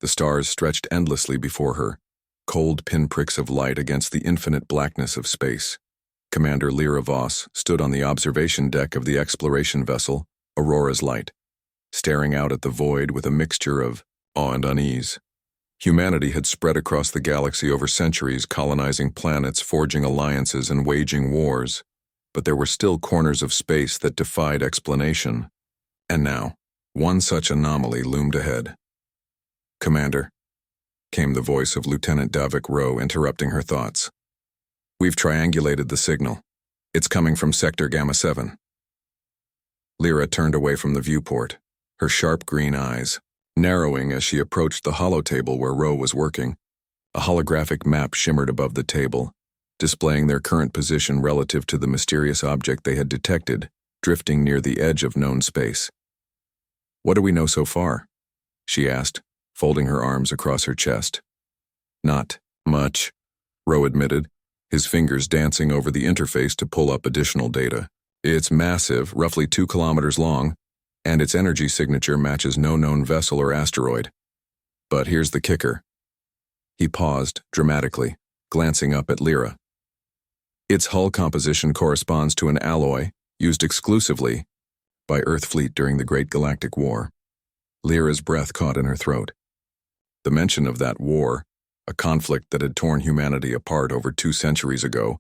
The stars stretched endlessly before her, cold pinpricks of light against the infinite blackness of space. Commander Lyra Voss stood on the observation deck of the exploration vessel, Aurora's Light, staring out at the void with a mixture of awe and unease. Humanity had spread across the galaxy over centuries, colonizing planets, forging alliances, and waging wars, but there were still corners of space that defied explanation. And now, one such anomaly loomed ahead. "Commander," came the voice of Lieutenant Davik Rowe, interrupting her thoughts. "We've triangulated the signal. It's coming from Sector Gamma 7. Lyra turned away from the viewport, her sharp green eyes narrowing as she approached the holotable where Rowe was working. A holographic map shimmered above the table, displaying their current position relative to the mysterious object they had detected, drifting near the edge of known space. "What do we know so far?" she asked, folding her arms across her chest. "Not much," Rowe admitted, his fingers dancing over the interface to pull up additional data. "It's massive, roughly 2 kilometers long, and its energy signature matches no known vessel or asteroid. But here's the kicker." He paused, dramatically, glancing up at Lyra. "Its hull composition corresponds to an alloy used exclusively by Earth fleet during the Great Galactic War." Lyra's breath caught in her throat. The mention of that war, a conflict that had torn humanity apart over 2 centuries ago,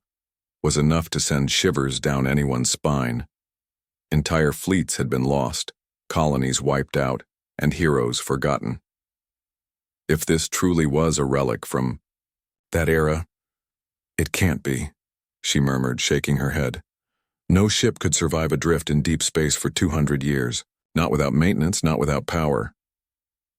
was enough to send shivers down anyone's spine. Entire fleets had been lost, colonies wiped out, and heroes forgotten. If this truly was a relic from that era, "It can't be," she murmured, shaking her head. "No ship could survive adrift in deep space for 200 years, not without maintenance, not without power."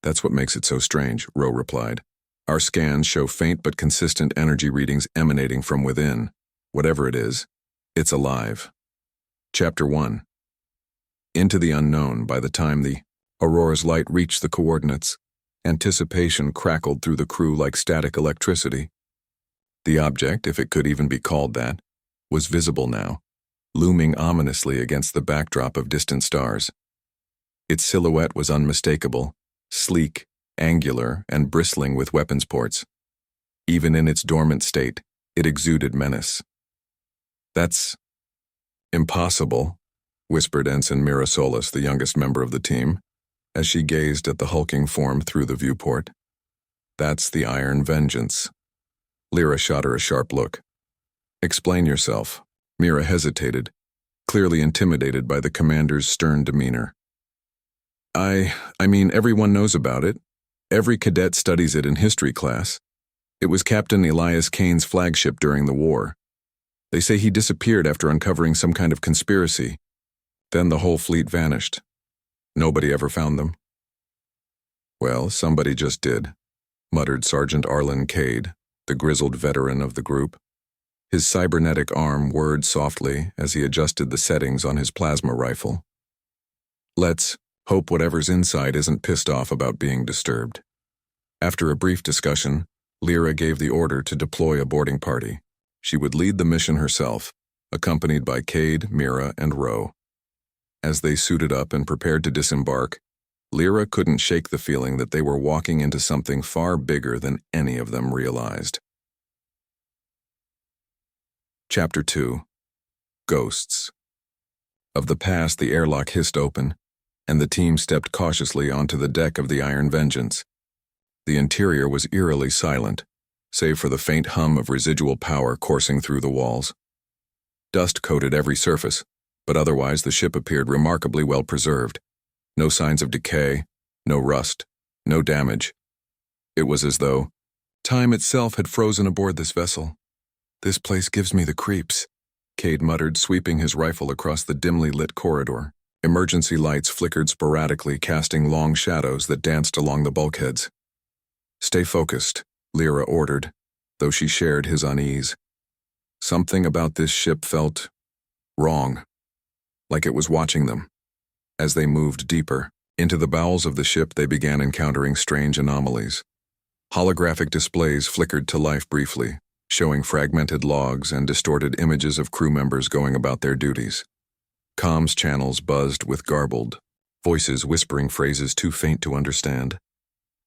"That's what makes it so strange," Rowe replied. "Our scans show faint but consistent energy readings emanating from within. Whatever it is, it's alive." Chapter 1. Into the unknown. By the time the Aurora's Light reached the coordinates, anticipation crackled through the crew like static electricity. The object, if it could even be called that, was visible now, looming ominously against the backdrop of distant stars. Its silhouette was unmistakable, sleek, angular, and bristling with weapons ports. Even in its dormant state, it exuded menace. "That's impossible," whispered Ensign Mira Solis, the youngest member of the team, as she gazed at the hulking form through the viewport. "That's the Iron Vengeance." Lyra shot her a sharp look. "Explain yourself." Mira hesitated, clearly intimidated by the commander's stern demeanor. I mean, everyone knows about it. Every cadet studies it in history class. It was Captain Elias Kane's flagship during the war. They say he disappeared after uncovering some kind of conspiracy. Then the whole fleet vanished. Nobody ever found them." "Well, somebody just did," muttered Sergeant Arlen Cade, the grizzled veteran of the group. His cybernetic arm whirred softly as he adjusted the settings on his plasma rifle. "Let's hope whatever's inside isn't pissed off about being disturbed." After a brief discussion, Lyra gave the order to deploy a boarding party. She would lead the mission herself, accompanied by Cade, Mira, and Rowe. As they suited up and prepared to disembark, Lyra couldn't shake the feeling that they were walking into something far bigger than any of them realized. Chapter 2. Ghosts. Of the past, the airlock hissed open, and the team stepped cautiously onto the deck of the Iron Vengeance. The interior was eerily silent, save for the faint hum of residual power coursing through the walls. Dust coated every surface, but otherwise the ship appeared remarkably well preserved. No signs of decay, no rust, no damage. It was as though time itself had frozen aboard this vessel. "This place gives me the creeps," Cade muttered, sweeping his rifle across the dimly lit corridor. Emergency lights flickered sporadically, casting long shadows that danced along the bulkheads. "Stay focused," Lyra ordered, though she shared his unease. Something about this ship felt wrong, like it was watching them. As they moved deeper into the bowels of the ship, they began encountering strange anomalies. Holographic displays flickered to life briefly, showing fragmented logs and distorted images of crew members going about their duties. Comms channels buzzed with garbled voices whispering phrases too faint to understand.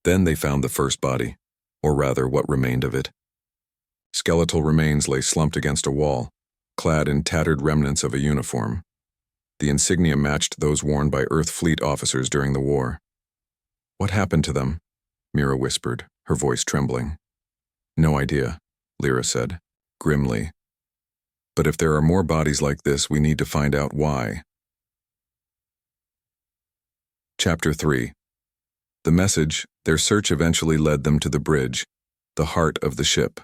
Then they found the first body, or rather what remained of it. Skeletal remains lay slumped against a wall, clad in tattered remnants of a uniform. The insignia matched those worn by Earth Fleet officers during the war. "What happened to them?" Mira whispered, her voice trembling. "No idea," Lyra said, grimly. "But if there are more bodies like this, we need to find out why." Chapter 3. The message, their search eventually led them to the bridge, the heart of the ship.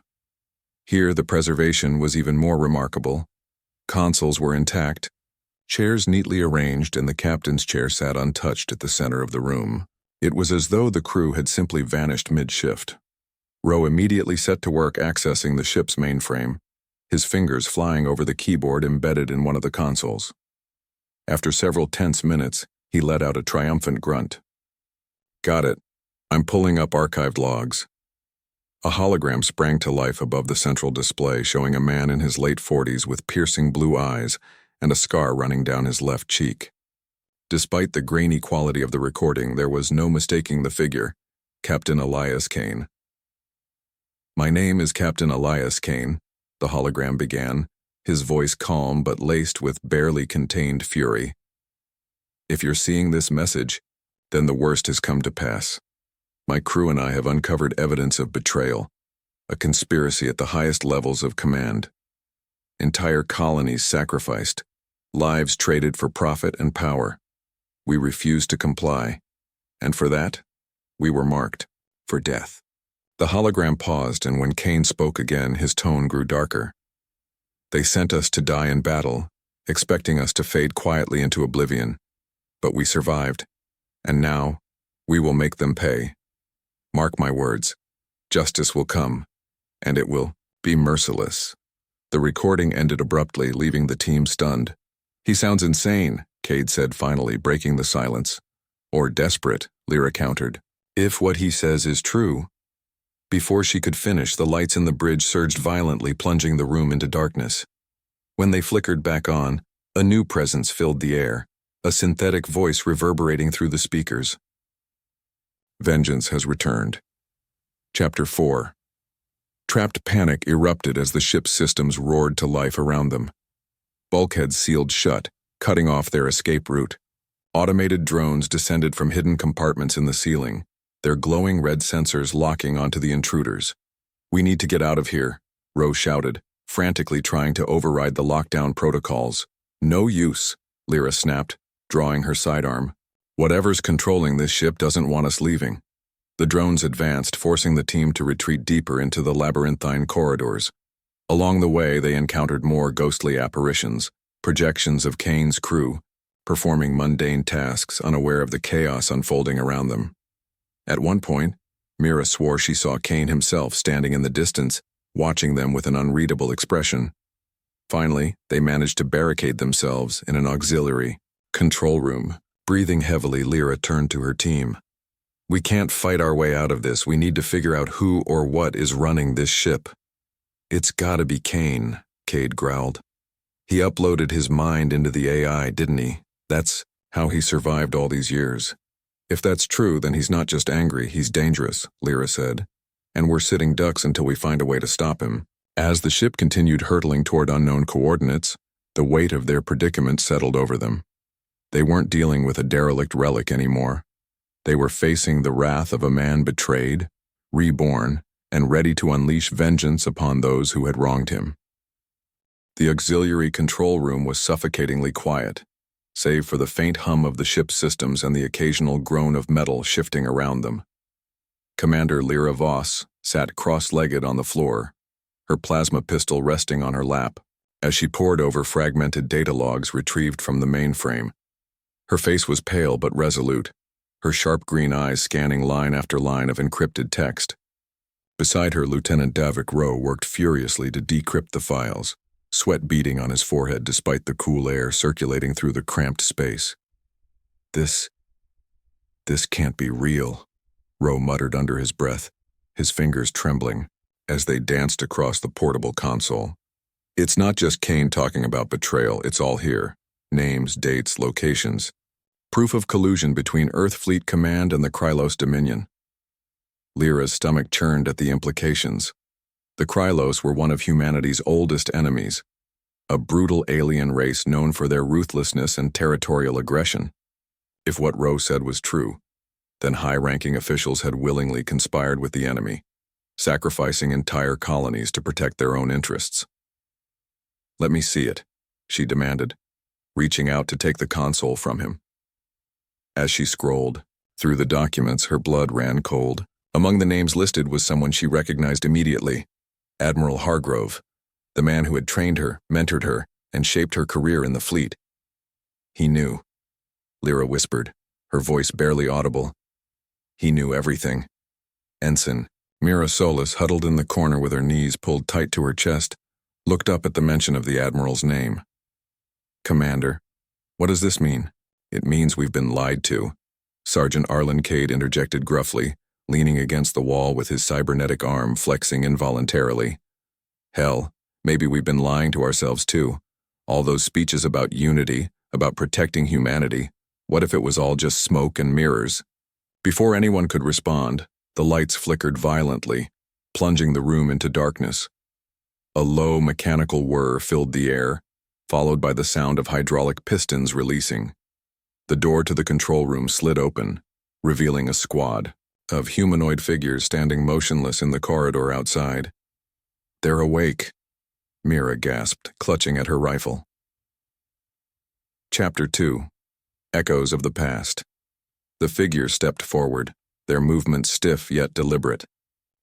Here the preservation was even more remarkable. Consoles were intact, chairs neatly arranged, and the captain's chair sat untouched at the center of the room. It was as though the crew had simply vanished mid-shift. Ro immediately set to work accessing the ship's mainframe, his fingers flying over the keyboard embedded in one of the consoles. After several tense minutes, he let out a triumphant grunt. "Got it. I'm pulling up archived logs." A hologram sprang to life above the central display, showing a man in his late 40s with piercing blue eyes and a scar running down his left cheek. Despite the grainy quality of the recording, there was no mistaking the figure, Captain Elias Kane. "My name is Captain Elias Kane," the hologram began, his voice calm but laced with barely contained fury. "If you're seeing this message, then the worst has come to pass. My crew and I have uncovered evidence of betrayal, a conspiracy at the highest levels of command. Entire colonies sacrificed, lives traded for profit and power. We refused to comply, and for that, we were marked for death." The hologram paused, and when Kane spoke again, his tone grew darker. "They sent us to die in battle, expecting us to fade quietly into oblivion. But we survived, and now we will make them pay. Mark my words, justice will come, and it will be merciless." The recording ended abruptly, leaving the team stunned. "He sounds insane," Cade said finally, breaking the silence. "Or desperate," Lyra countered. "If what he says is true." Before she could finish, the lights in the bridge surged violently, plunging the room into darkness. When they flickered back on, a new presence filled the air, a synthetic voice reverberating through the speakers. Vengeance has returned. Chapter 4. Trapped panic erupted as the ship's systems roared to life around them. Bulkheads sealed shut, cutting off their escape route. Automated drones descended from hidden compartments in the ceiling, their glowing red sensors locking onto the intruders. "We need to get out of here," Ro shouted, frantically trying to override the lockdown protocols. "No use," Lyra snapped, drawing her sidearm. "Whatever's controlling this ship doesn't want us leaving." The drones advanced, forcing the team to retreat deeper into the labyrinthine corridors. Along the way, they encountered more ghostly apparitions, projections of Kane's crew, performing mundane tasks, unaware of the chaos unfolding around them. At one point, Mira swore she saw Kane himself standing in the distance, watching them with an unreadable expression. Finally, they managed to barricade themselves in an auxiliary control room. Breathing heavily, Lyra turned to her team. "We can't fight our way out of this. We need to figure out who or what is running this ship." "It's gotta be Kane," Cade growled. "He uploaded his mind into the AI, didn't he? That's how he survived all these years." "If that's true, then he's not just angry, he's dangerous," Lyra said. "And we're sitting ducks until we find a way to stop him." As the ship continued hurtling toward unknown coordinates, the weight of their predicament settled over them. They weren't dealing with a derelict relic anymore. They were facing the wrath of a man betrayed, reborn, and ready to unleash vengeance upon those who had wronged him. The auxiliary control room was suffocatingly quiet, save for the faint hum of the ship's systems and the occasional groan of metal shifting around them. Commander Lyra Voss sat cross-legged on the floor, her plasma pistol resting on her lap, as she pored over fragmented data logs retrieved from the mainframe. Her face was pale but resolute, her sharp green eyes scanning line after line of encrypted text. Beside her, Lieutenant Davik Rowe worked furiously to decrypt the files, sweat beading on his forehead despite the cool air circulating through the cramped space. This can't be real," Rowe muttered under his breath, his fingers trembling, as they danced across the portable console. "It's not just Kane talking about betrayal, it's all here. Names, dates, locations. Proof of collusion between Earth Fleet Command and the Krylos Dominion. Lyra's stomach churned at the implications. The Krylos were one of humanity's oldest enemies, a brutal alien race known for their ruthlessness and territorial aggression. If what Ro said was true, then high-ranking officials had willingly conspired with the enemy, sacrificing entire colonies to protect their own interests. "Let me see it," she demanded, reaching out to take the console from him. As she scrolled through the documents, her blood ran cold. Among the names listed was someone she recognized immediately: Admiral Hargrove, the man who had trained her, mentored her, and shaped her career in the fleet. He knew. Lyra whispered, her voice barely audible. He knew everything. Ensign Mira Solis, huddled in the corner with her knees pulled tight to her chest, looked up at the mention of the Admiral's name. "Commander, what does this mean?" "It means we've been lied to," Sergeant Arlen Cade interjected gruffly, leaning against the wall with his cybernetic arm flexing involuntarily. "Hell, maybe we've been lying to ourselves too. All those speeches about unity, about protecting humanity, what if it was all just smoke and mirrors?" Before anyone could respond, the lights flickered violently, plunging the room into darkness. A low mechanical whir filled the air, followed by the sound of hydraulic pistons releasing. The door to the control room slid open, revealing a squad of humanoid figures standing motionless in the corridor outside. "They're awake," Mira gasped, clutching at her rifle. Chapter 2. Echoes of the Past. The figures stepped forward, their movements stiff yet deliberate.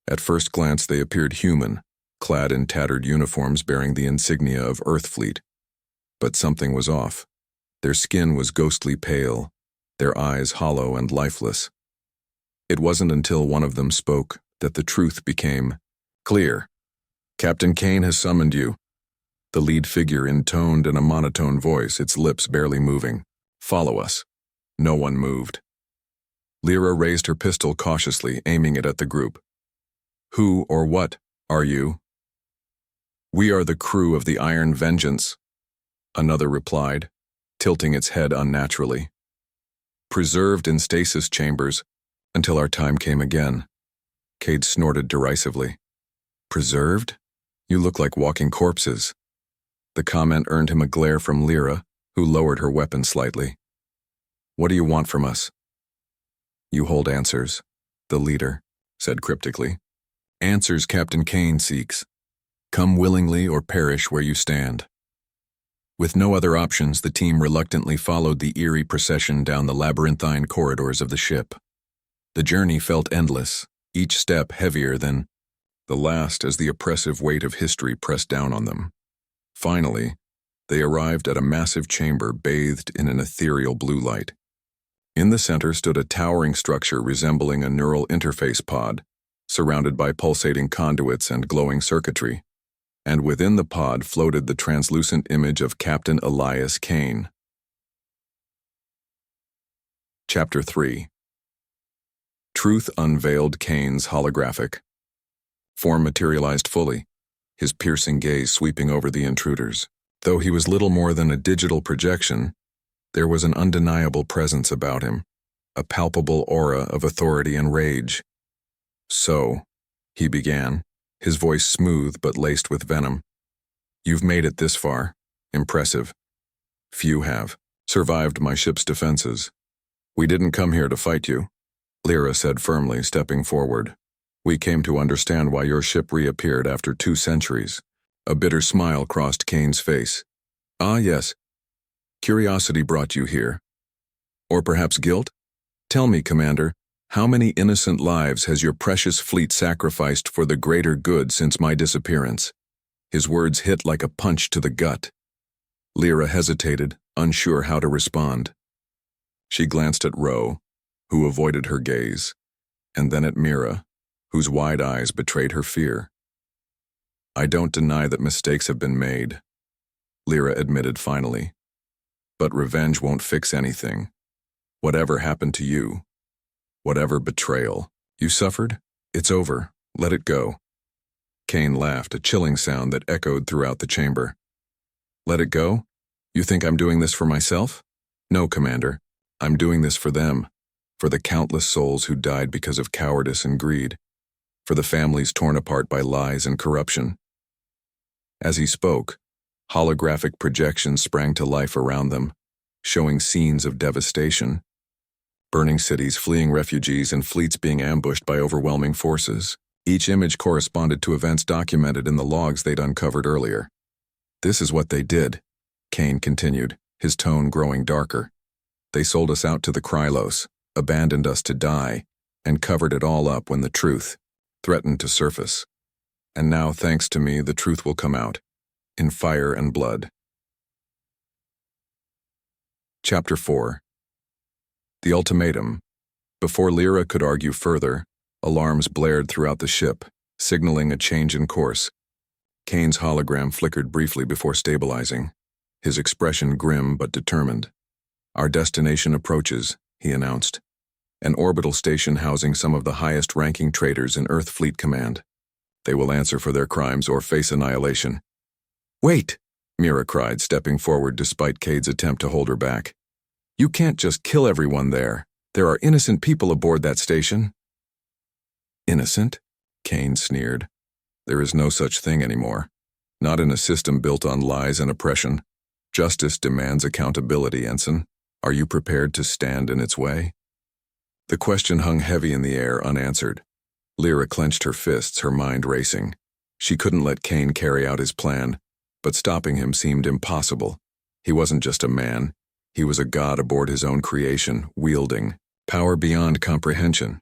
At first glance they appeared human, clad in tattered uniforms bearing the insignia of Earthfleet. But something was off. Their skin was ghostly pale, their eyes hollow and lifeless. It wasn't until one of them spoke that the truth became clear. "Captain Kane has summoned you," the lead figure intoned in a monotone voice, its lips barely moving. "Follow us." No one moved. Lyra raised her pistol cautiously, aiming it at the group. "Who or what are you?" "We are the crew of the Iron Vengeance," another replied, tilting its head unnaturally. "Preserved in stasis chambers until our time came again." Cade snorted derisively. "Preserved? You look like walking corpses." The comment earned him a glare from Lyra, who lowered her weapon slightly. "What do you want from us?" "You hold answers," the leader said cryptically. "Answers Captain Kane seeks. Come willingly or perish where you stand." With no other options, the team reluctantly followed the eerie procession down the labyrinthine corridors of the ship. The journey felt endless, each step heavier than the last as the oppressive weight of history pressed down on them. Finally, they arrived at a massive chamber bathed in an ethereal blue light. In the center stood a towering structure resembling a neural interface pod, surrounded by pulsating conduits and glowing circuitry. And within the pod floated the translucent image of Captain Elias Kane. Chapter 3. Truth unveiled Kane's holographic form materialized fully, his piercing gaze sweeping over the intruders. Though he was little more than a digital projection, there was an undeniable presence about him, a palpable aura of authority and rage. "So," he began, his voice smooth but laced with venom, "you've made it this far. Impressive. Few have. Survived my ship's defenses. We didn't come here to fight you," Lyra said firmly, stepping forward. "We came to understand why your ship reappeared after 2 centuries. A bitter smile crossed Kane's face. "Ah, yes. Curiosity brought you here. Or perhaps guilt? Tell me, Commander, how many innocent lives has your precious fleet sacrificed for the greater good since my disappearance?" His words hit like a punch to the gut. Lyra hesitated, unsure how to respond. She glanced at Ro, who avoided her gaze, and then at Mira, whose wide eyes betrayed her fear. "I don't deny that mistakes have been made," Lyra admitted finally. "But revenge won't fix anything. Whatever happened to you, whatever betrayal you suffered, it's over. Let it go." Kane laughed, a chilling sound that echoed throughout the chamber. "Let it go? You think I'm doing this for myself? No, Commander. I'm doing this for them. for the countless souls who died because of cowardice and greed, for the families torn apart by lies and corruption. As he spoke, holographic projections sprang to life around them, showing scenes of devastation. Burning cities, fleeing refugees, and fleets being ambushed by overwhelming forces. Each image corresponded to events documented in the logs they'd uncovered earlier. "This is what they did," Kane continued, his tone growing darker. "They sold us out to the Krylos, abandoned us to die, and covered it all up when the truth threatened to surface. And now, thanks to me, the truth will come out, in fire and blood." Chapter 4. The Ultimatum. Before Lyra could argue further, alarms blared throughout the ship, signaling a change in course. Kane's hologram flickered briefly before stabilizing, his expression grim but determined. "Our destination approaches," he announced. "An orbital station housing some of the highest-ranking traitors in Earth Fleet Command. They will answer for their crimes or face annihilation." "Wait!" Mira cried, stepping forward despite Cade's attempt to hold her back. "You can't just kill everyone there. There are innocent people aboard that station." "Innocent?" Kane sneered. "There is no such thing anymore. Not in a system built on lies and oppression. Justice demands accountability, Ensign. Are you prepared to stand in its way?" The question hung heavy in the air, unanswered. Lyra clenched her fists, her mind racing. She couldn't let Kane carry out his plan, but stopping him seemed impossible. He wasn't just a man. He was a god aboard his own creation, wielding power beyond comprehension.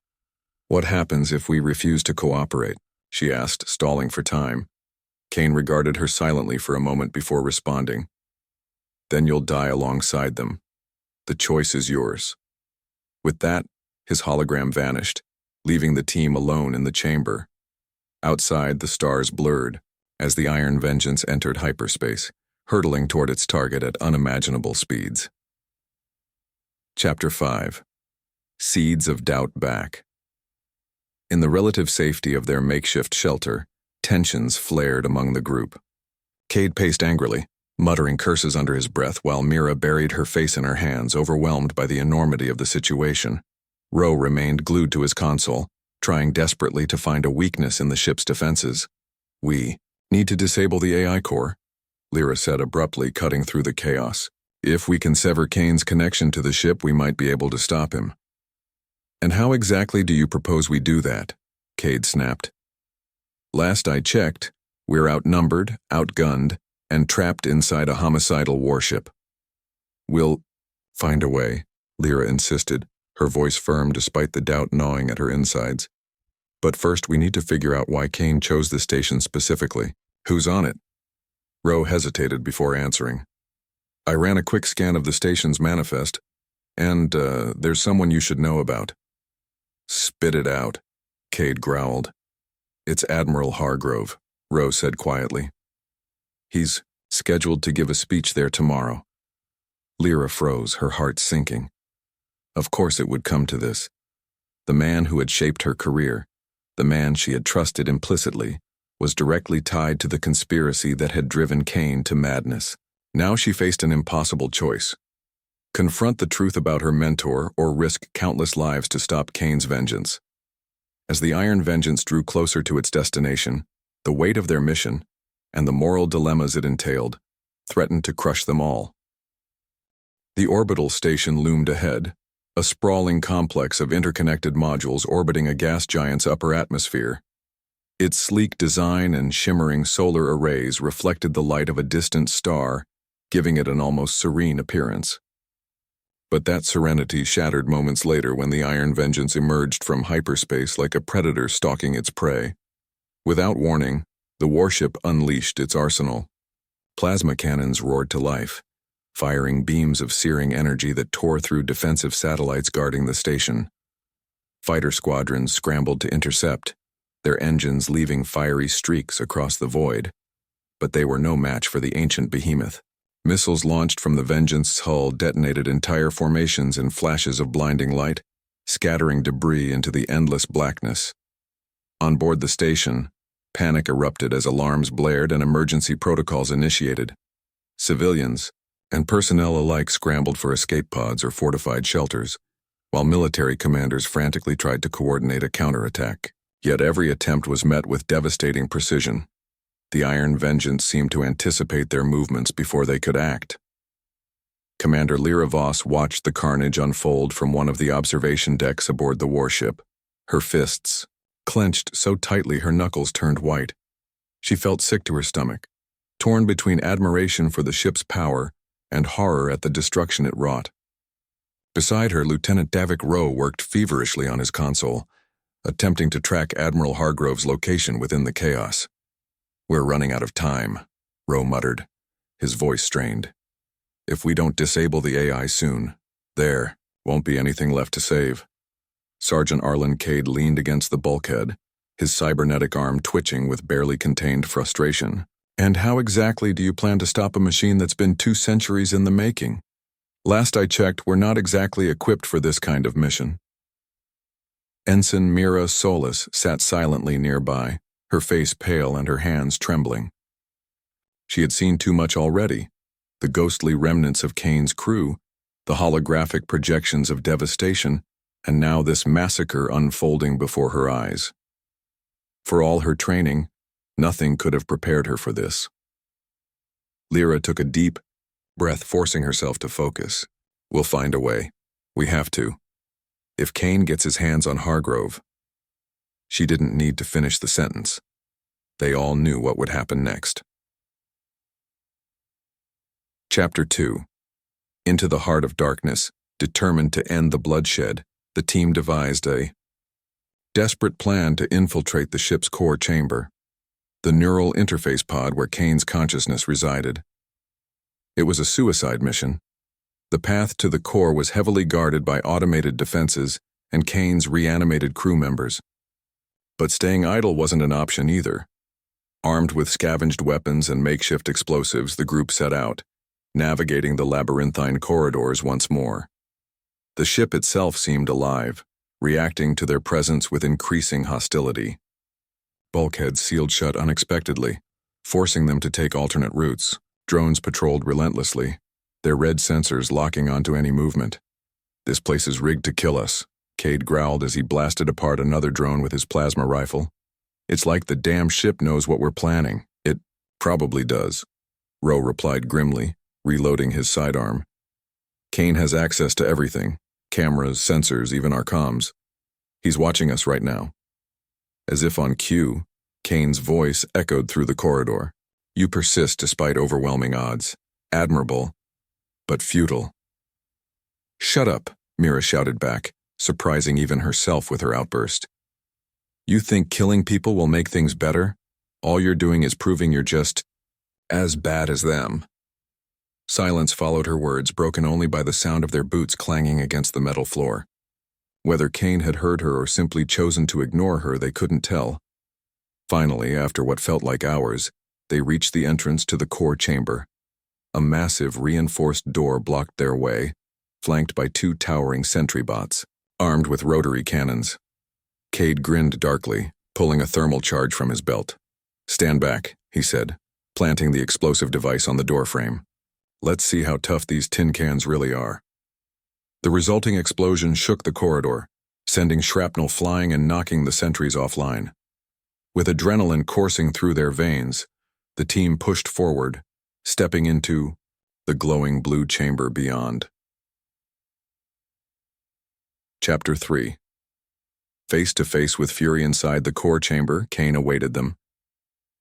"What happens if we refuse to cooperate?" she asked, stalling for time. Kane regarded her silently for a moment before responding. "Then you'll die alongside them. The choice is yours." With that, his hologram vanished, leaving the team alone in the chamber. Outside, the stars blurred as the Iron Vengeance entered hyperspace, hurtling toward its target at unimaginable speeds. Chapter 5. Seeds of Doubt Back. In the relative safety of their makeshift shelter, tensions flared among the group. Cade paced angrily, muttering curses under his breath while Mira buried her face in her hands, overwhelmed by the enormity of the situation. Ro remained glued to his console, trying desperately to find a weakness in the ship's defenses. "We need to disable the AI core," Lyra said abruptly, cutting through the chaos. "If we can sever Kane's connection to the ship, we might be able to stop him." "And how exactly do you propose we do that?" Cade snapped. "Last I checked, we're outnumbered, outgunned, and trapped inside a homicidal warship." "We'll find a way," Lyra insisted, her voice firm despite the doubt gnawing at her insides. "But first we need to figure out why Kane chose the station specifically. Who's on it?" Ro hesitated before answering. "I ran a quick scan of the station's manifest, and there's someone you should know about." "Spit it out," Cade growled. "It's Admiral Hargrove," Ro said quietly. "He's scheduled to give a speech there tomorrow." Lyra froze, her heart sinking. Of course it would come to this. The man who had shaped her career, the man she had trusted implicitly, was directly tied to the conspiracy that had driven Kane to madness. Now she faced an impossible choice. Confront the truth about her mentor or risk countless lives to stop Kane's vengeance. As the Iron Vengeance drew closer to its destination, the weight of their mission, and the moral dilemmas it entailed, threatened to crush them all. The orbital station loomed ahead, a sprawling complex of interconnected modules orbiting a gas giant's upper atmosphere. Its sleek design and shimmering solar arrays reflected the light of a distant star, giving it an almost serene appearance. But that serenity shattered moments later when the Iron Vengeance emerged from hyperspace like a predator stalking its prey. Without warning, the warship unleashed its arsenal. Plasma cannons roared to life, firing beams of searing energy that tore through defensive satellites guarding the station. Fighter squadrons scrambled to intercept, their engines leaving fiery streaks across the void. But they were no match for the ancient behemoth. Missiles launched from the Vengeance's hull detonated entire formations in flashes of blinding light, scattering debris into the endless blackness. On board the station, panic erupted as alarms blared and emergency protocols initiated. Civilians and personnel alike scrambled for escape pods or fortified shelters, while military commanders frantically tried to coordinate a counterattack. Yet every attempt was met with devastating precision. The Iron Vengeance seemed to anticipate their movements before they could act. Commander Lyra Voss watched the carnage unfold from one of the observation decks aboard the warship, her fists clenched so tightly her knuckles turned white. She felt sick to her stomach, torn between admiration for the ship's power and horror at the destruction it wrought. Beside her, Lieutenant Davik Rowe worked feverishly on his console, attempting to track Admiral Hargrove's location within the chaos. "We're running out of time," Rowe muttered, his voice strained. "If we don't disable the AI soon, there won't be anything left to save." Sergeant Arlen Cade leaned against the bulkhead, his cybernetic arm twitching with barely contained frustration. "And how exactly do you plan to stop a machine that's been 2 centuries in the making? Last I checked, we're not exactly equipped for this kind of mission." Ensign Mira Solis sat silently nearby, her face pale and her hands trembling. She had seen too much already: the ghostly remnants of Kane's crew, the holographic projections of devastation, and now this massacre unfolding before her eyes. For all her training, nothing could have prepared her for this. Lyra took a deep breath, forcing herself to focus. "We'll find a way. We have to. If Kane gets his hands on Hargrove..." She didn't need to finish the sentence. They all knew what would happen next. Chapter 2. Into the heart of darkness, determined to end the bloodshed, the team devised a desperate plan to infiltrate the ship's core chamber, the neural interface pod where Kane's consciousness resided. It was a suicide mission. The path to the core was heavily guarded by automated defenses and Kane's reanimated crew members. But staying idle wasn't an option either. Armed with scavenged weapons and makeshift explosives, the group set out, navigating the labyrinthine corridors once more. The ship itself seemed alive, reacting to their presence with increasing hostility. Bulkheads sealed shut unexpectedly, forcing them to take alternate routes. Drones patrolled relentlessly, their red sensors locking onto any movement. "This place is rigged to kill us," Cade growled as he blasted apart another drone with his plasma rifle. "It's like the damn ship knows what we're planning." "It probably does," Rowe replied grimly, reloading his sidearm. "Kane has access to everything. Cameras, sensors, even our comms. He's watching us right now." As if on cue, Kane's voice echoed through the corridor. "You persist despite overwhelming odds. Admirable, but futile." "Shut up," Mira shouted back, surprising even herself with her outburst. "You think killing people will make things better? All you're doing is proving you're just as bad as them." Silence followed her words, broken only by the sound of their boots clanging against the metal floor. Whether Kane had heard her or simply chosen to ignore her, they couldn't tell. Finally, after what felt like hours, they reached the entrance to the core chamber. A massive, reinforced door blocked their way, flanked by 2 towering sentry bots, armed with rotary cannons. Cade grinned darkly, pulling a thermal charge from his belt. "Stand back," he said, planting the explosive device on the doorframe. "Let's see how tough these tin cans really are." The resulting explosion shook the corridor, sending shrapnel flying and knocking the sentries offline. With adrenaline coursing through their veins, the team pushed forward, stepping into the glowing blue chamber beyond. Chapter 3. Face to face with fury inside the core chamber, Kane awaited them.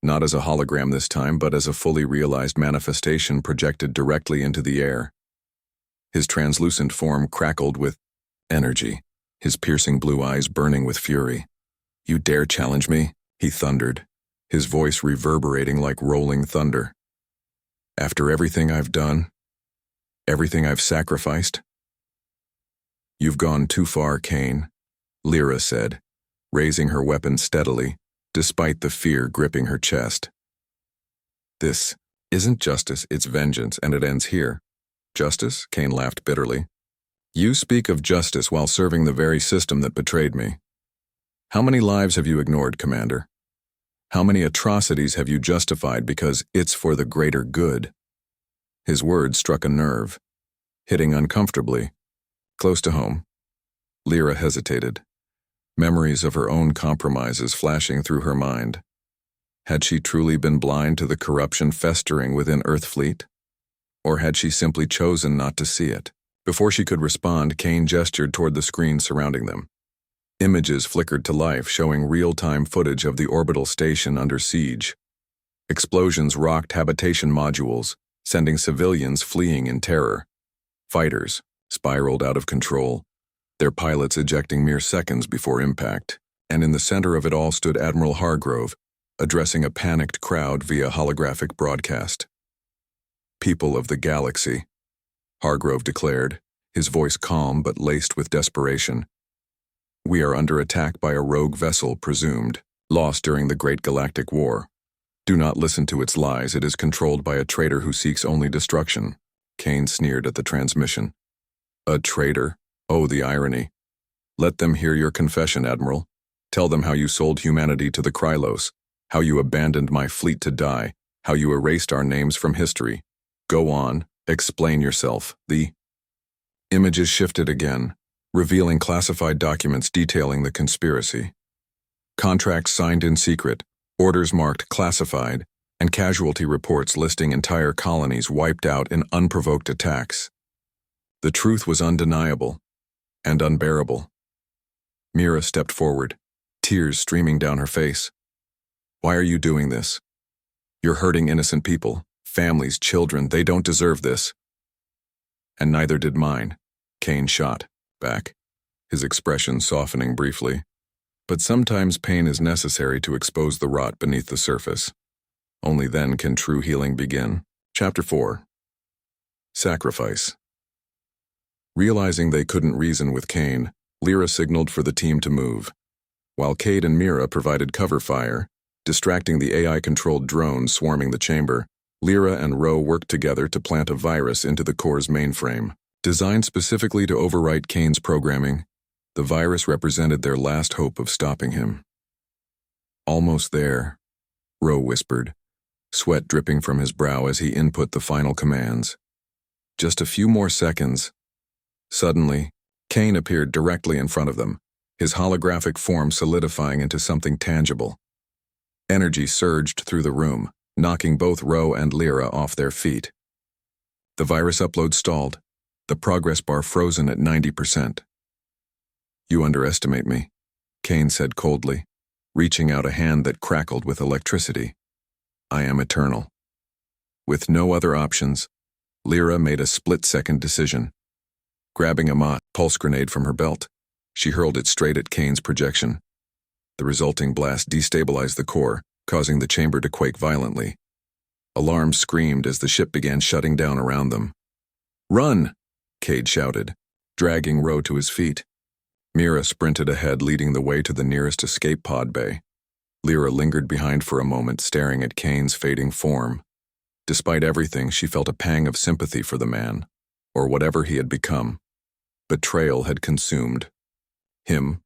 Not as a hologram this time, but as a fully realized manifestation projected directly into the air. His translucent form crackled with energy, his piercing blue eyes burning with fury. "You dare challenge me?" he thundered, his voice reverberating like rolling thunder. "After everything I've done, everything I've sacrificed?" "You've gone too far, Kane," Lyra said, raising her weapon steadily, despite the fear gripping her chest. "This isn't justice, it's vengeance, and it ends here." "Justice?" Kane laughed bitterly. "You speak of justice while serving the very system that betrayed me. How many lives have you ignored, Commander? How many atrocities have you justified because it's for the greater good?" His words struck a nerve, hitting uncomfortably, close to home. Lyra hesitated, memories of her own compromises flashing through her mind. Had she truly been blind to the corruption festering within Earthfleet? Or had she simply chosen not to see it? Before she could respond, Kane gestured toward the screen surrounding them. Images flickered to life, showing real-time footage of the orbital station under siege. Explosions rocked habitation modules, sending civilians fleeing in terror. Fighters spiraled out of control, their pilots ejecting mere seconds before impact. And in the center of it all stood Admiral Hargrove, addressing a panicked crowd via holographic broadcast. "People of the galaxy," Hargrove declared, his voice calm but laced with desperation. "We are under attack by a rogue vessel presumed lost during the Great Galactic War. Do not listen to its lies. It is controlled by a traitor who seeks only destruction." Kane sneered at the transmission. "A traitor? Oh, the irony. Let them hear your confession, Admiral. Tell them how you sold humanity to the Krylos, how you abandoned my fleet to die, how you erased our names from history. Go on, explain yourself." The images shifted again, revealing classified documents detailing the conspiracy. Contracts signed in secret, orders marked classified, and casualty reports listing entire colonies wiped out in unprovoked attacks. The truth was undeniable and unbearable. Mira stepped forward, tears streaming down her face. "Why are you doing this? You're hurting innocent people, families, children. They don't deserve this." "And neither did mine," Kane shot back, his expression softening briefly. "But sometimes pain is necessary to expose the rot beneath the surface. Only then can true healing begin." Chapter 4. Sacrifice. Realizing they couldn't reason with Kane, Lyra signaled for the team to move. While Cade and Mira provided cover fire, distracting the AI-controlled drones swarming the chamber, Lyra and Ro worked together to plant a virus into the core's mainframe. Designed specifically to overwrite Kane's programming, the virus represented their last hope of stopping him. "Almost there," Ro whispered, sweat dripping from his brow as he input the final commands. "Just a few more seconds." Suddenly, Kane appeared directly in front of them, his holographic form solidifying into something tangible. Energy surged through the room, knocking both Ro and Lyra off their feet. The virus upload stalled, the progress bar frozen at 90%. "You underestimate me," Kane said coldly, reaching out a hand that crackled with electricity. "I am eternal." With no other options, Lyra made a split-second decision. Grabbing a pulse grenade from her belt, she hurled it straight at Kane's projection. The resulting blast destabilized the core, causing the chamber to quake violently. Alarms screamed as the ship began shutting down around them. "Run!" Cade shouted, dragging Ro to his feet. Mira sprinted ahead, leading the way to the nearest escape pod bay. Lyra lingered behind for a moment, staring at Kane's fading form. Despite everything, she felt a pang of sympathy for the man, or whatever he had become. Betrayal had consumed him,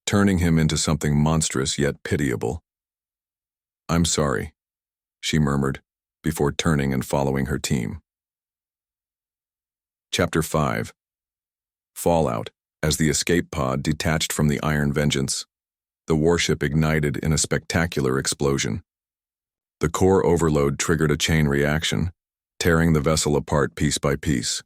turning him into something monstrous yet pitiable. "I'm sorry," she murmured, before turning and following her team. Chapter 5. Fallout. As the escape pod detached from the Iron Vengeance, the warship ignited in a spectacular explosion. The core overload triggered a chain reaction, tearing the vessel apart piece by piece.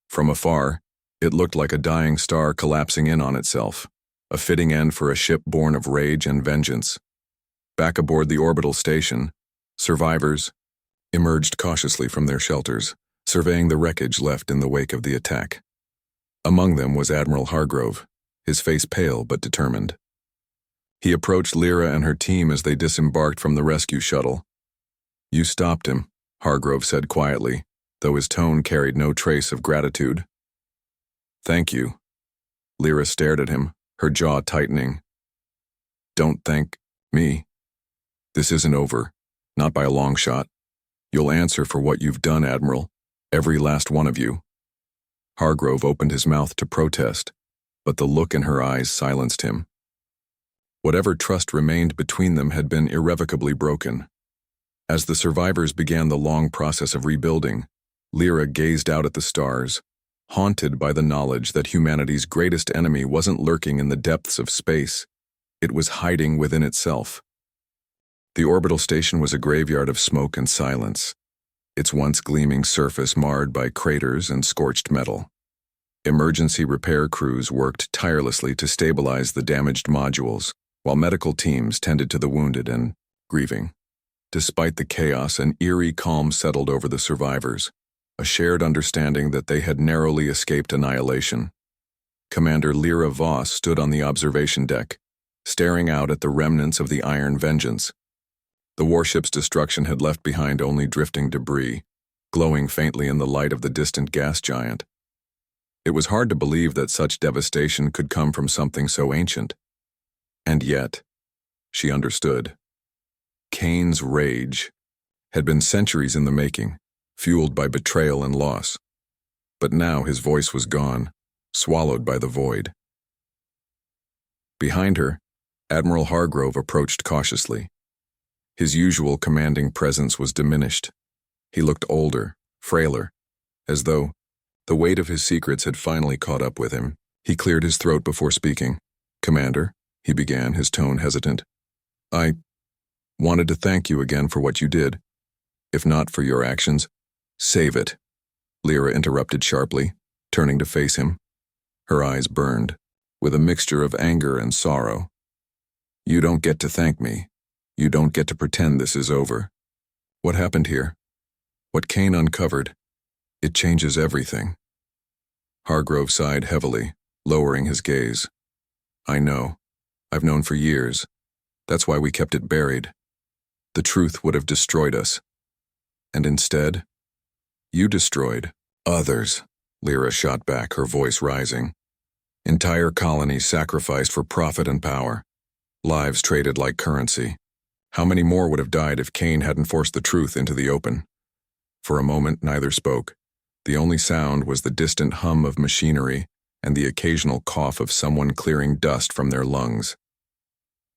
From afar, it looked like a dying star collapsing in on itself, a fitting end for a ship born of rage and vengeance. Back aboard the orbital station, survivors emerged cautiously from their shelters, surveying the wreckage left in the wake of the attack. Among them was Admiral Hargrove, his face pale but determined. He approached Lyra and her team as they disembarked from the rescue shuttle. "You stopped him," Hargrove said quietly, though his tone carried no trace of gratitude. "Thank you." Lyra stared at him, her jaw tightening. "Don't thank me. This isn't over, not by a long shot. You'll answer for what you've done, Admiral, every last one of you." Hargrove opened his mouth to protest, but the look in her eyes silenced him. Whatever trust remained between them had been irrevocably broken. As the survivors began the long process of rebuilding, Lyra gazed out at the stars, haunted by the knowledge that humanity's greatest enemy wasn't lurking in the depths of space. It was hiding within itself. The orbital station was a graveyard of smoke and silence, its once gleaming surface marred by craters and scorched metal. Emergency repair crews worked tirelessly to stabilize the damaged modules, while medical teams tended to the wounded and grieving. Despite the chaos, an eerie calm settled over the survivors, a shared understanding that they had narrowly escaped annihilation. Commander Lyra Voss stood on the observation deck, staring out at the remnants of the Iron Vengeance. The warship's destruction had left behind only drifting debris, glowing faintly in the light of the distant gas giant. It was hard to believe that such devastation could come from something so ancient. And yet, she understood. Kane's rage had been centuries in the making, fueled by betrayal and loss. But now his voice was gone, swallowed by the void. Behind her, Admiral Hargrove approached cautiously. His usual commanding presence was diminished. He looked older, frailer, as though the weight of his secrets had finally caught up with him. He cleared his throat before speaking. "Commander," he began, his tone hesitant, "I wanted to thank you again for what you did. If not for your actions—" "Save it," Lyra interrupted sharply, turning to face him. Her eyes burned, with a mixture of anger and sorrow. "You don't get to thank me. You don't get to pretend this is over. What happened here? What Kane uncovered? It changes everything." Hargrove sighed heavily, lowering his gaze. "I know. I've known for years. That's why we kept it buried. The truth would have destroyed us. And instead, you destroyed others," Lyra shot back, her voice rising. "Entire colonies sacrificed for profit and power. Lives traded like currency. How many more would have died if Kane hadn't forced the truth into the open?" For a moment, neither spoke. The only sound was the distant hum of machinery and the occasional cough of someone clearing dust from their lungs.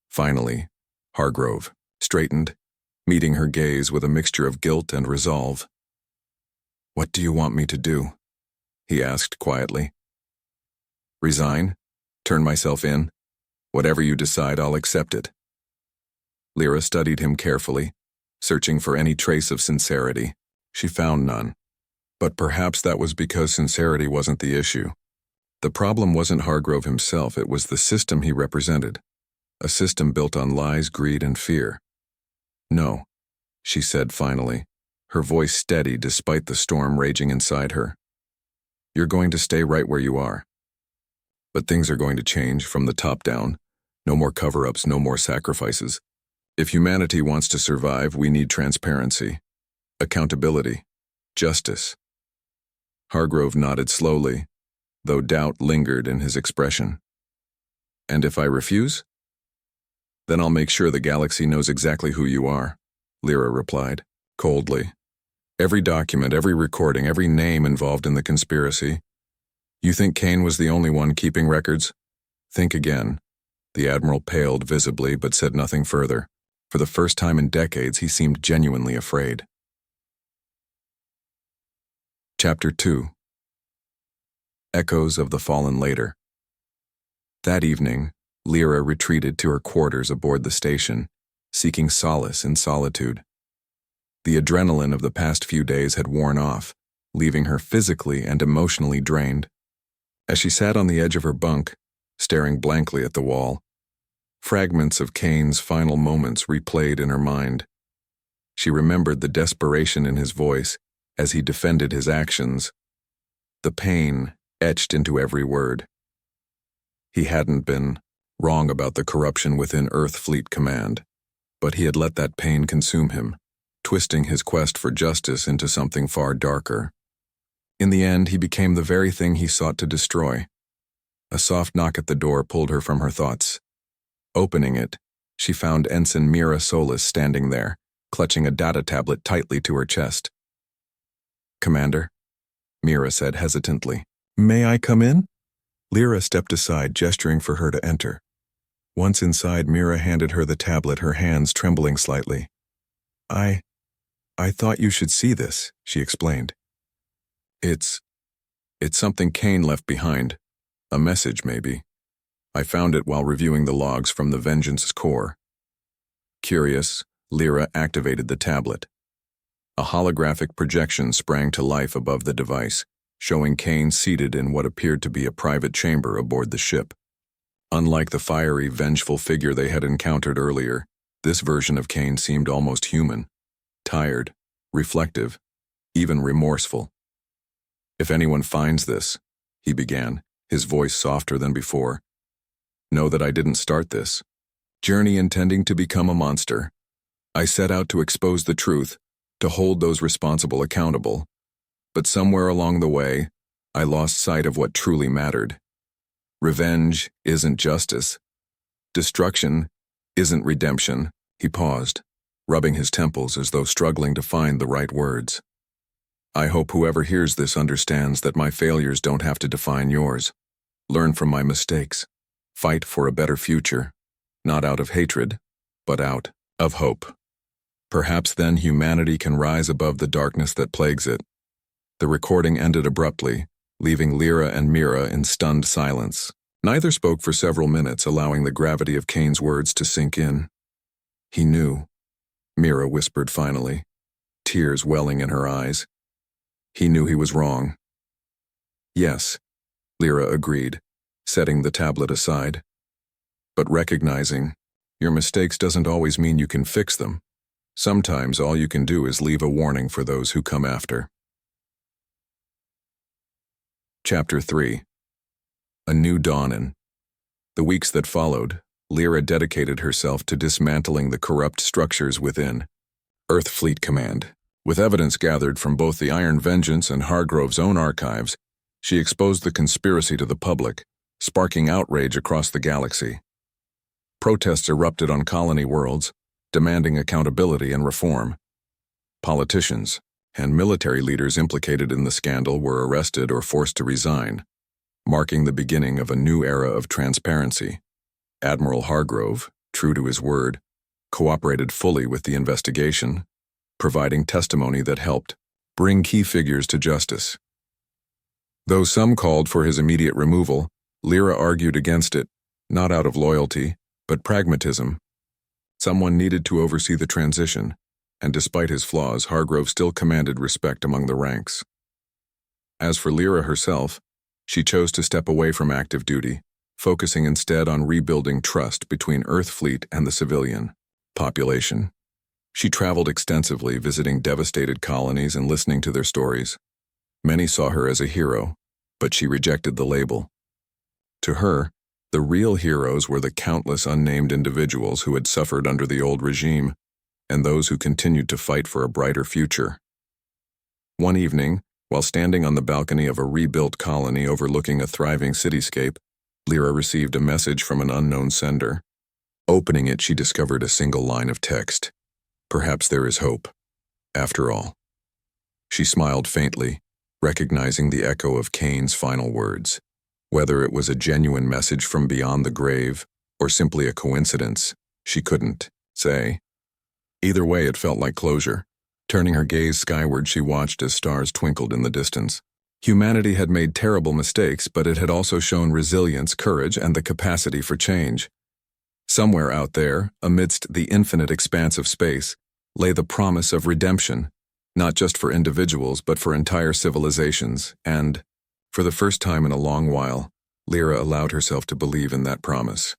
Finally, Hargrove straightened, meeting her gaze with a mixture of guilt and resolve. "What do you want me to do?" he asked quietly. "Resign? Turn myself in? Whatever you decide, I'll accept it." Lyra studied him carefully, searching for any trace of sincerity. She found none. But perhaps that was because sincerity wasn't the issue. The problem wasn't Hargrove himself, it was the system he represented. A system built on lies, greed, and fear. "No," she said finally, her voice steady despite the storm raging inside her. "You're going to stay right where you are. But things are going to change from the top down. No more cover-ups, no more sacrifices. If humanity wants to survive, we need transparency, accountability, justice." Hargrove nodded slowly, though doubt lingered in his expression. "And if I refuse? Then I'll make sure the galaxy knows exactly who you are," Lyra replied, coldly. "Every document, every recording, every name involved in the conspiracy. You think Kane was the only one keeping records? Think again." The Admiral paled visibly but said nothing further. For the first time in decades, he seemed genuinely afraid. Chapter 2. Echoes of the Fallen Later. That evening, Lyra retreated to her quarters aboard the station, seeking solace in solitude. The adrenaline of the past few days had worn off, leaving her physically and emotionally drained. As she sat on the edge of her bunk, staring blankly at the wall, fragments of Kane's final moments replayed in her mind. She remembered the desperation in his voice as he defended his actions, the pain etched into every word. He hadn't been wrong about the corruption within Earth Fleet Command, but he had let that pain consume him, twisting his quest for justice into something far darker. In the end, he became the very thing he sought to destroy. A soft knock at the door pulled her from her thoughts. Opening it, she found Ensign Mira Solis standing there, clutching a data tablet tightly to her chest. "Commander," Mira said hesitantly. "May I come in?" Lyra stepped aside, gesturing for her to enter. Once inside, Mira handed her the tablet, her hands trembling slightly. I thought you should see this," she explained. It's It's something Kane left behind. A message, maybe. I found it while reviewing the logs from the Vengeance's core. Curious, Lyra activated the tablet. A holographic projection sprang to life above the device, showing Kane seated in what appeared to be a private chamber aboard the ship. Unlike the fiery, vengeful figure they had encountered earlier, this version of Kane seemed almost human, tired, reflective, even remorseful. "If anyone finds this," he began, his voice softer than before, "know that I didn't start this journey intending to become a monster. I set out to expose the truth, to hold those responsible accountable. But somewhere along the way, I lost sight of what truly mattered. Revenge isn't justice. Destruction isn't redemption." He paused, rubbing his temples as though struggling to find the right words. "I hope whoever hears this understands that my failures don't have to define yours. Learn from my mistakes. Fight for a better future, not out of hatred, but out of hope. Perhaps then humanity can rise above the darkness that plagues it." The recording ended abruptly, leaving Lyra and Mira in stunned silence. Neither spoke for several minutes, allowing the gravity of Kane's words to sink in. "He knew," Mira whispered finally, tears welling in her eyes. "He knew he was wrong." "Yes," Lyra agreed, setting the tablet aside. "But recognizing your mistakes doesn't always mean you can fix them. Sometimes all you can do is leave a warning for those who come after." Chapter 3. A New Dawn. In the weeks that followed, Lyra dedicated herself to dismantling the corrupt structures within Earth Fleet Command. With evidence gathered from both the Iron Vengeance and Hargrove's own archives, she exposed the conspiracy to the public, sparking outrage across the galaxy. Protests erupted on colony worlds, demanding accountability and reform. Politicians and military leaders implicated in the scandal were arrested or forced to resign, marking the beginning of a new era of transparency. Admiral Hargrove, true to his word, cooperated fully with the investigation, providing testimony that helped bring key figures to justice. Though some called for his immediate removal, Lyra argued against it, not out of loyalty, but pragmatism. Someone needed to oversee the transition, and despite his flaws, Hargrove still commanded respect among the ranks. As for Lyra herself, she chose to step away from active duty, focusing instead on rebuilding trust between Earth Fleet and the civilian population. She traveled extensively, visiting devastated colonies and listening to their stories. Many saw her as a hero, but she rejected the label. To her, the real heroes were the countless unnamed individuals who had suffered under the old regime, and those who continued to fight for a brighter future. One evening, while standing on the balcony of a rebuilt colony overlooking a thriving cityscape, Lyra received a message from an unknown sender. Opening it, she discovered a single line of text. "Perhaps there is hope, after all." She smiled faintly, recognizing the echo of Kane's final words. Whether it was a genuine message from beyond the grave, or simply a coincidence, she couldn't say. Either way, it felt like closure. Turning her gaze skyward, she watched as stars twinkled in the distance. Humanity had made terrible mistakes, but it had also shown resilience, courage, and the capacity for change. Somewhere out there, amidst the infinite expanse of space, lay the promise of redemption, not just for individuals, but for entire civilizations, and, for the first time in a long while, Lyra allowed herself to believe in that promise.